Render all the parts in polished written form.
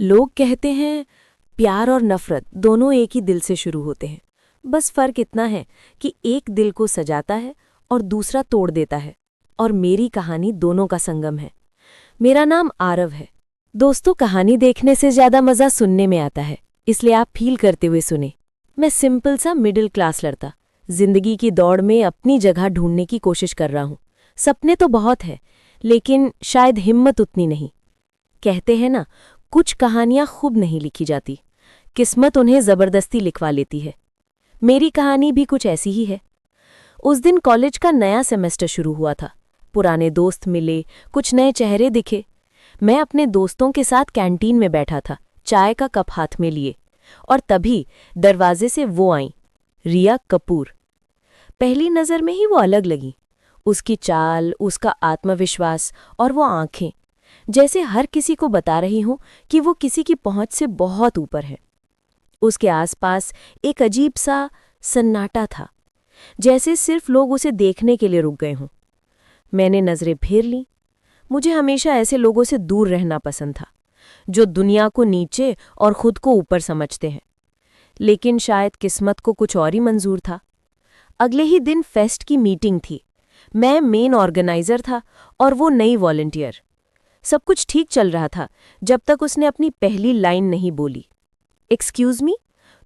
लोग कहते हैं प्यार और नफरत दोनों एक ही दिल से शुरू होते हैं। बस फर्क इतना है कि एक दिल को सजाता है और दूसरा तोड़ देता है। और मेरी कहानी दोनों का संगम है। मेरा नाम आरव है। दोस्तों, कहानी देखने से ज्यादा मजा सुनने में आता है, इसलिए आप फील करते हुए सुने। मैं सिंपल सा मिडिल क्लास लड़का जिंदगी की दौड़ में अपनी जगह ढूंढने की कोशिश कर रहा हूं। सपने तो बहुत है, लेकिन शायद हिम्मत उतनी नहीं। कहते हैं ना, कुछ कहानियां खूब नहीं लिखी जाती, किस्मत उन्हें जबरदस्ती लिखवा लेती है। मेरी कहानी भी कुछ ऐसी ही है। उस दिन कॉलेज का नया सेमेस्टर शुरू हुआ था। पुराने दोस्त मिले, कुछ नए चेहरे दिखे। मैं अपने दोस्तों के साथ कैंटीन में बैठा था, चाय का कप हाथ में लिए, और तभी दरवाजे से वो आईं, रिया कपूर। पहली नज़र में ही वो अलग लगी। उसकी चाल, उसका आत्मविश्वास और वो आंखें, जैसे हर किसी को बता रही हूं कि वो किसी की पहुंच से बहुत ऊपर है। उसके आसपास एक अजीब सा सन्नाटा था, जैसे सिर्फ लोग उसे देखने के लिए रुक गए हों। मैंने नजरें फेर लीं। मुझे हमेशा ऐसे लोगों से दूर रहना पसंद था, जो दुनिया को नीचे और खुद को ऊपर समझते हैं। लेकिन शायद किस्मत को कुछ और ही मंजूर था। अगले ही दिन फेस्ट की मीटिंग थी। मैं मेन ऑर्गेनाइजर था और वो नई वॉलंटियर। सब कुछ ठीक चल रहा था जब तक उसने अपनी पहली लाइन नहीं बोली। एक्सक्यूज मी,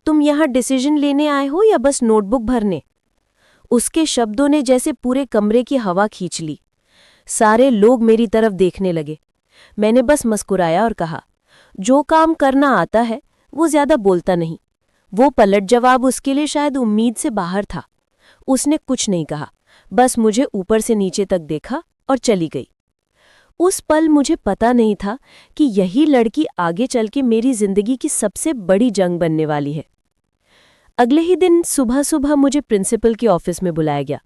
तुम यहाँ डिसीजन लेने आए हो या बस नोटबुक भरने? उसके शब्दों ने जैसे पूरे कमरे की हवा खींच ली। सारे लोग मेरी तरफ देखने लगे। मैंने बस मुस्कुराया और कहा, जो काम करना आता है वो ज्यादा बोलता नहीं। वो पलट जवाब उसके लिए शायद उम्मीद से बाहर था। उसने कुछ नहीं कहा, बस मुझे ऊपर से नीचे तक देखा और चली गई। उस पल मुझे पता नहीं था कि यही लड़की आगे चल के मेरी जिंदगी की सबसे बड़ी जंग बनने वाली है। अगले ही दिन सुबह सुबह मुझे प्रिंसिपल के ऑफिस में बुलाया गया।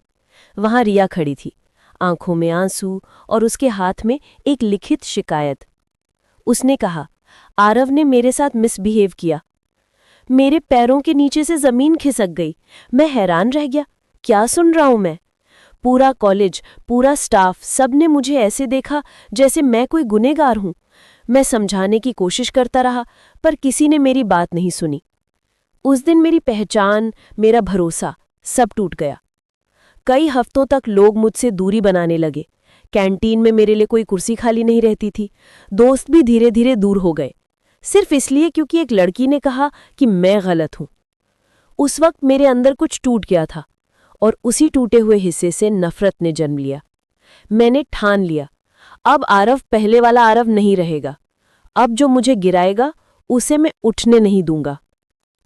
वहां रिया खड़ी थी, आंखों में आंसू और उसके हाथ में एक लिखित शिकायत। उसने कहा, आरव ने मेरे साथ मिसबिहेव किया। मेरे पैरों के नीचे से जमीन खिसक गई। मैं हैरान रह गया, क्या सुन रहा हूं मैं? पूरा कॉलेज, पूरा स्टाफ, सब ने मुझे ऐसे देखा जैसे मैं कोई गुनहगार हूं। मैं समझाने की कोशिश करता रहा, पर किसी ने मेरी बात नहीं सुनी। उस दिन मेरी पहचान, मेरा भरोसा, सब टूट गया। कई हफ्तों तक लोग मुझसे दूरी बनाने लगे। कैंटीन में मेरे लिए कोई कुर्सी खाली नहीं रहती थी। दोस्त भी धीरे धीरे दूर हो गए, सिर्फ इसलिए क्योंकि एक लड़की ने कहा कि मैं गलत हूं। उस वक्त मेरे अंदर कुछ टूट गया था, और उसी टूटे हुए हिस्से से नफरत ने जन्म लिया। मैंने ठान लिया, अब आरव पहले वाला आरव नहीं रहेगा। अब जो मुझे गिराएगा उसे मैं उठने नहीं दूंगा।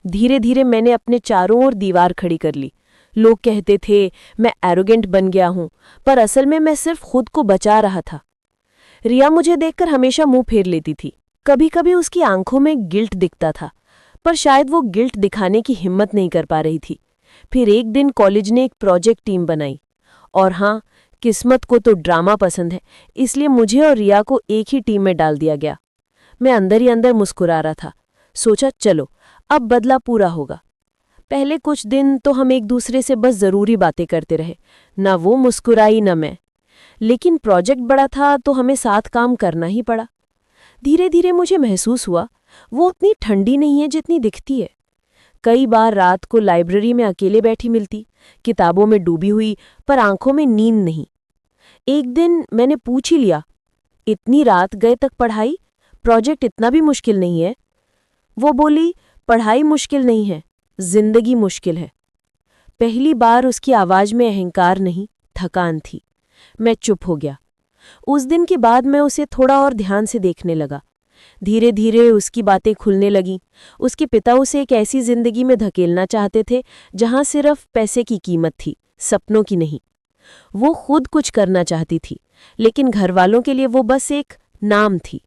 धीरे धीरे मैंने अपने चारों ओर दीवार खड़ी कर ली। लोग कहते थे मैं एरोगेंट बन गया हूं, पर असल में मैं सिर्फ खुद को बचा रहा था। रिया मुझे देखकर हमेशा मुंह फेर लेती थी। कभी कभी उसकी आंखों में गिल्ट दिखता था, पर शायद वो गिल्ट दिखाने की हिम्मत नहीं कर पा रही थी। फिर एक दिन कॉलेज ने एक प्रोजेक्ट टीम बनाई, और हाँ, किस्मत को तो ड्रामा पसंद है, इसलिए मुझे और रिया को एक ही टीम में डाल दिया गया। मैं अंदर ही अंदर मुस्कुरा रहा था। सोचा, चलो अब बदला पूरा होगा। पहले कुछ दिन तो हम एक दूसरे से बस जरूरी बातें करते रहे, ना वो मुस्कुराई ना मैं। लेकिन प्रोजेक्ट बड़ा था तो हमें साथ काम करना ही पड़ा। धीरे धीरे मुझे महसूस हुआ वो उतनी ठंडी नहीं है जितनी दिखती है। कई बार रात को लाइब्रेरी में अकेले बैठी मिलती, किताबों में डूबी हुई, पर आंखों में नींद नहीं। एक दिन मैंने पूछ ही लिया, इतनी रात गए तक पढ़ाई? प्रोजेक्ट इतना भी मुश्किल नहीं है? वो बोली, पढ़ाई मुश्किल नहीं है, जिंदगी मुश्किल है। पहली बार उसकी आवाज में अहंकार नहीं, थकान थी। मैं चुप हो गया। उस दिन के बाद मैं उसे थोड़ा और ध्यान से देखने लगा। धीरे धीरे उसकी बातें खुलने लगीं। उसके पिता उसे एक ऐसी जिंदगी में धकेलना चाहते थे जहां सिर्फ पैसे की कीमत थी, सपनों की नहीं। वो खुद कुछ करना चाहती थी, लेकिन घरवालों के लिए वो बस एक नाम थी।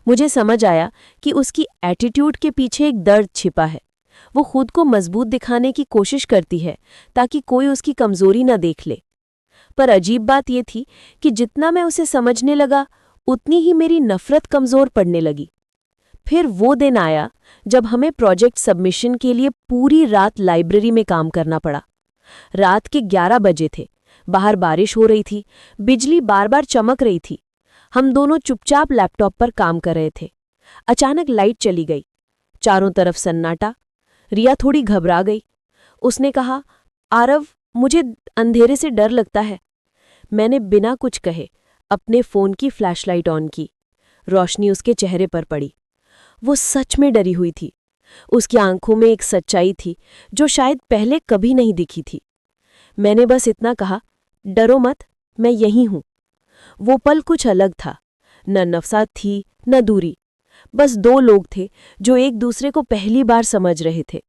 मुझे समझ आया कि उसकी एटीट्यूड के पीछे एक दर्द छिपा है। वो खुद को मजबूत दिखाने की कोशिश करती है ताकि कोई उसकी कमजोरी न देख ले। पर अजीब बात ये थी कि जितना मैं उसे समझने लगा, उतनी ही मेरी नफरत कमजोर पड़ने लगी। फिर वो दिन आया जब हमें प्रोजेक्ट सबमिशन के लिए पूरी रात लाइब्रेरी में काम करना पड़ा। रात के 11 बजे थे, बाहर बारिश हो रही थी, बिजली बार बार चमक रही थी। हम दोनों चुपचाप लैपटॉप पर काम कर रहे थे। अचानक लाइट चली गई। चारों तरफ सन्नाटा। रिया थोड़ी घबरा गई। उसने कहा, आरव, मुझे अंधेरे से डर लगता है। मैंने बिना कुछ कहे अपने फ़ोन की फ्लैशलाइट ऑन की। रोशनी उसके चेहरे पर पड़ी। वो सच में डरी हुई थी। उसकी आंखों में एक सच्चाई थी जो शायद पहले कभी नहीं दिखी थी। मैंने बस इतना कहा, डरो मत, मैं यहीं हूं। वो पल कुछ अलग था। न नफसात थी न दूरी। बस दो लोग थे जो एक दूसरे को पहली बार समझ रहे थे।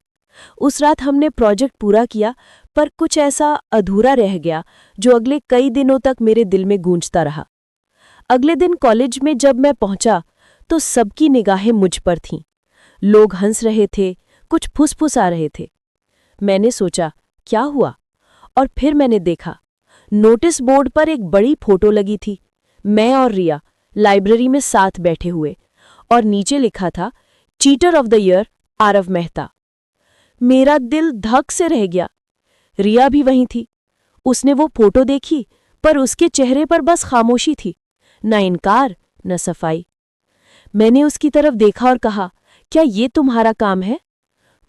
उस रात हमने प्रोजेक्ट पूरा किया, पर कुछ ऐसा अधूरा रह गया जो अगले कई दिनों तक मेरे दिल में गूंजता रहा। अगले दिन कॉलेज में जब मैं पहुंचा तो सबकी निगाहें मुझ पर थीं। लोग हंस रहे थे, कुछ फुसफुसा रहे थे। मैंने सोचा, क्या हुआ? और फिर मैंने देखा, नोटिस बोर्ड पर एक बड़ी फोटो लगी थी। मैं और रिया लाइब्रेरी में साथ बैठे हुए, और नीचे लिखा था, cheater of the year Aarav Mehta. मेरा दिल धक से रह गया। रिया भी वहीं थी। उसने वो फोटो देखी, पर उसके चेहरे पर बस खामोशी थी, न इनकार न सफाई। मैंने उसकी तरफ देखा और कहा, क्या ये तुम्हारा काम है?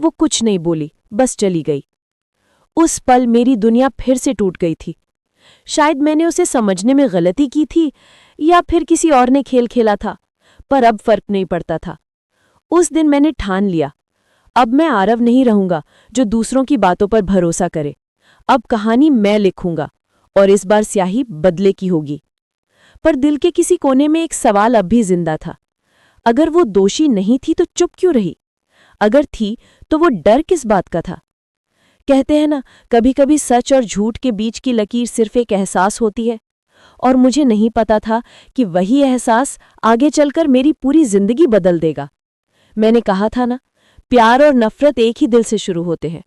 वो कुछ नहीं बोली, बस चली गई। उस पल मेरी दुनिया फिर से टूट गई थी। शायद मैंने उसे समझने में गलती की थी, या फिर किसी और ने खेल खेला था, पर अब फर्क नहीं पड़ता था। उस दिन मैंने ठान लिया, अब मैं आरव नहीं रहूंगा जो दूसरों की बातों पर भरोसा करे। अब कहानी मैं लिखूंगा, और इस बार स्याही बदले की होगी। पर दिल के किसी कोने में एक सवाल अब भी जिंदा था। अगर वो दोषी नहीं थी तो चुप क्यों रही? अगर थी तो वो डर किस बात का था? कहते हैं ना, कभी कभी सच और झूठ के बीच की लकीर सिर्फ एक एहसास होती है। और मुझे नहीं पता था कि वही एहसास आगे चलकर मेरी पूरी जिंदगी बदल देगा। मैंने कहा था ना, प्यार और नफरत एक ही दिल से शुरू होते हैं।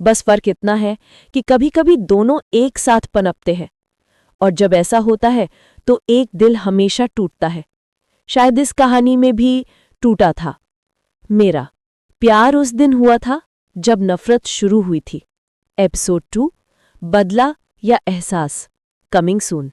बस फर्क इतना है कि कभी कभी दोनों एक साथ पनपते हैं, और जब ऐसा होता है तो एक दिल हमेशा टूटता है। शायद इस कहानी में भी टूटा था मेरा। प्यार उस दिन हुआ था जब नफरत शुरू हुई थी। एपिसोड 2, बदला या एहसास, कमिंग सून।